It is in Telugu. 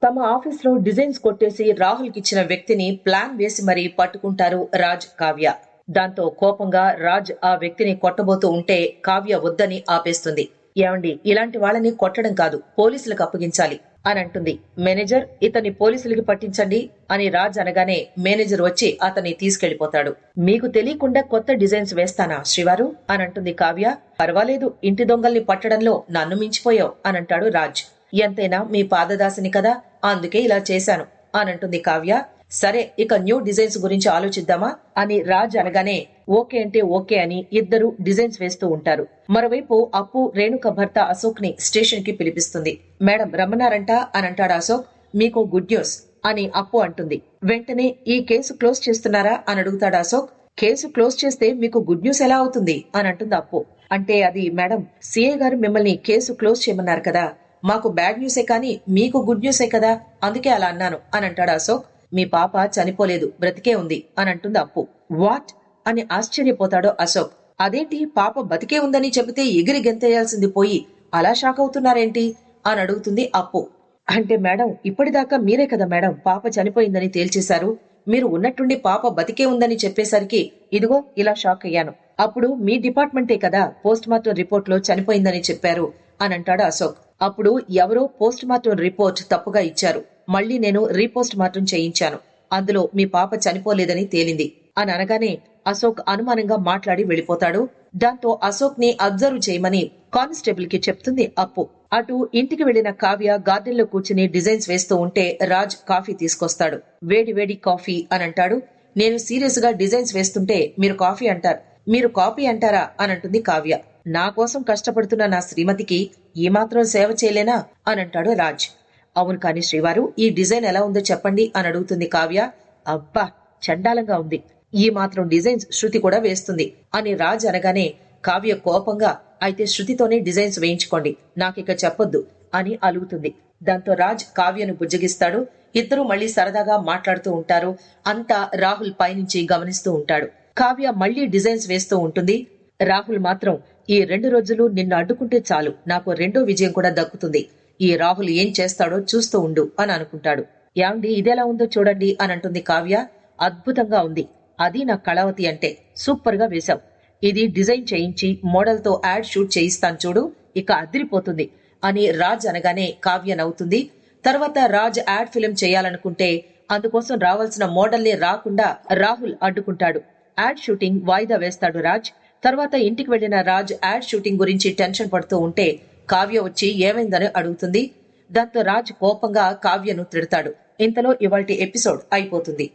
తమ ఆఫీస్లో డిజైన్స్ కొట్టేసి రాహుల్కి ఇచ్చిన వ్యక్తిని ప్లాన్ వేసి మరీ పట్టుకుంటారు రాజ్, కావ్య. దాంతో కోపంగా రాజ్ ఆ వ్యక్తిని కొట్టబోతూ ఉంటే కావ్య వద్దని ఆపేస్తుంది. ఏమండి, ఇలాంటి వాళ్ళని కొట్టడం కాదు, పోలీసులకు అప్పగించాలి అని అంటుంది. మేనేజర్, ఇతన్ని పోలీసులకి పట్టించండి అని రాజ్ అనగానే మేనేజర్ వచ్చి అతన్ని తీసుకెళ్లిపోతాడు. మీకు తెలియకుండా కొత్త డిజైన్స్ వేస్తానా శ్రీవారు అని అంటుంది కావ్య. పర్వాలేదు, ఇంటి దొంగల్ని పట్టడంలో నన్ను మించిపోయావు అని అంటాడు రాజ్. ఎంతైనా మీ పాదదాసిని కదా, అందుకే ఇలా చేశాను అని అంటుంది కావ్య. సరే, ఇక న్యూ డిజైన్స్ గురించి ఆలోచిద్దామా అని రాజ్ అనగానే ఓకే అంటే ఓకే అని ఇద్దరు డిజైన్స్ వేస్తూ ఉంటారు. మరోవైపు అప్పు రేణుక భర్త అశోక్ ని స్టేషన్ కి పిలిపిస్తుంది. మేడం రమ్మన్నారంట అని అంటాడు అశోక్. మీకు గుడ్ న్యూస్ అని అప్పు అంటుంది. వెంటనే ఈ కేసు క్లోజ్ చేస్తున్నారా అని అడుగుతాడు అశోక్. కేసు క్లోజ్ చేస్తే మీకు గుడ్ న్యూస్ ఎలా అవుతుంది అని అంటుంది అప్పు. అంటే అది మేడం, సిఐ గారు మిమ్మల్ని కేసు క్లోజ్ చేయమన్నారు కదా, మాకు బ్యాడ్ న్యూసే కానీ మీకు గుడ్ న్యూసే కదా, అందుకే అలా అన్నాను అని అంటాడు అశోక్. మీ పాప చనిపోలేదు, బ్రతికే ఉంది అని అంటుంది అప్పు. వాట్ అని ఆశ్చర్యపోతాడు అశోక్. అదేంటి, పాప బతికే ఉందని చెబితే ఎగిరి గెంతేయాల్సింది పోయి అలా షాక్ అవుతున్నారేంటి అని అడుగుతుంది అప్పు. అంటే మేడం, ఇప్పటిదాకా మీరే కదా మేడం పాప చనిపోయిందని తేల్చేశారు, మీరు ఉన్నట్టుండి పాప బతికే ఉందని చెప్పేసరికి ఇదిగో ఇలా షాక్ అయ్యాను. అప్పుడు మీ డిపార్ట్మెంటే కదా పోస్ట్ మార్టం రిపోర్ట్ లో చనిపోయిందని చెప్పారు అని అంటాడు అశోక్. అప్పుడు ఎవరో పోస్ట్ మార్టం రిపోర్ట్ తప్పుగా ఇచ్చారు, మళ్లీ నేను రీపోస్ట్ మార్టం చేయించాను, అందులో మీ పాప చనిపోలేదని తేలింది అని అనగానే అశోక్ అనుమానంగా మాట్లాడి వెళ్లిపోతాడు. దాంతో అశోక్ ని అబ్జర్వ్ చేయమని కానిస్టేబుల్ కి చెప్తుంది అప్పు. అటు ఇంటికి వెళ్లిన కావ్య గార్డెన్ లో కూర్చుని డిజైన్స్ వేస్తూ ఉంటే రాజ్ కాఫీ తీసుకొస్తాడు. వేడి వేడి కాఫీ అని అంటాడు. నేను సీరియస్ గా డిజైన్స్ వేస్తుంటే మీరు కాఫీ అంటారు, మీరు కాఫీ అంటారా అని అంటుంది కావ్య. నా కోసం కష్టపడుతున్న నా శ్రీమతికి ఈ మాత్రం సేవ చేయలేనా అని అంటాడు రాజ్. అవును కాని శ్రీవారు, ఈ డిజైన్ ఎలా ఉందో చెప్పండి అని అడుగుతుంది కావ్య. అబ్బా, చండాలంగా ఉంది, ఈ మాత్రం డిజైన్స్ శృతి కూడా వేస్తుంది అని రాజ్ అనగానే కావ్య కోపంగా అయితే శృతితోనే డిజైన్స్ వేయించుకోండి, నాకిక చెప్పొద్దు అని అలుగుతుంది. దాంతో రాజ్ కావ్యను బుజ్జగిస్తాడు. ఇద్దరూ మళ్లీ సరదాగా మాట్లాడుతూ ఉంటారు. అంతా రాహుల్ పైనుంచి గమనిస్తూ ఉంటాడు. కావ్య మళ్లీ డిజైన్స్ వేస్తూ ఉంటుంది. రాహుల్ మాత్రం ఈ 2 రోజులు నిన్ను అడ్డుకుంటే చాలు, నాకు రెండో విజయం కూడా దక్కుతుంది, ఈ రాహుల్ ఏం చేస్తాడో చూస్తూ ఉండు అని అనుకుంటాడు. యాండి, ఇదెలా ఉందో చూడండి అని అంటుంది కావ్య. అద్భుతంగా ఉంది, అది నా కళావతి అంటే, సూపర్ గా వేశావు, ఇది డిజైన్ చేయించి మోడల్ తో యాడ్ షూట్ చేయిస్తాను చూడు, ఇక అదిరిపోతుంది అని రాజ్ అనగానే కావ్య నవ్వుతుంది. తర్వాత రాజ్ యాడ్ ఫిల్మ్ చేయాలనుకుంటే అందుకోసం రావాల్సిన మోడల్ ని రాకుండా రాహుల్ అడ్డుకుంటాడు. యాడ్ షూటింగ్ వాయిదా వేస్తాడు రాజ్. తర్వాత ఇంటికి వెళ్లిన రాజ్ యాడ్ షూటింగ్ గురించి టెన్షన్ పడుతూ ఉంటే కావ్య వచ్చి ఏమైందని అడుగుతుంది. దాంతో రాజ్ కోపంగా కావ్యను తిడతాడు. ఇంతలో ఇవాల్టి ఎపిసోడ్ అయిపోతుంది.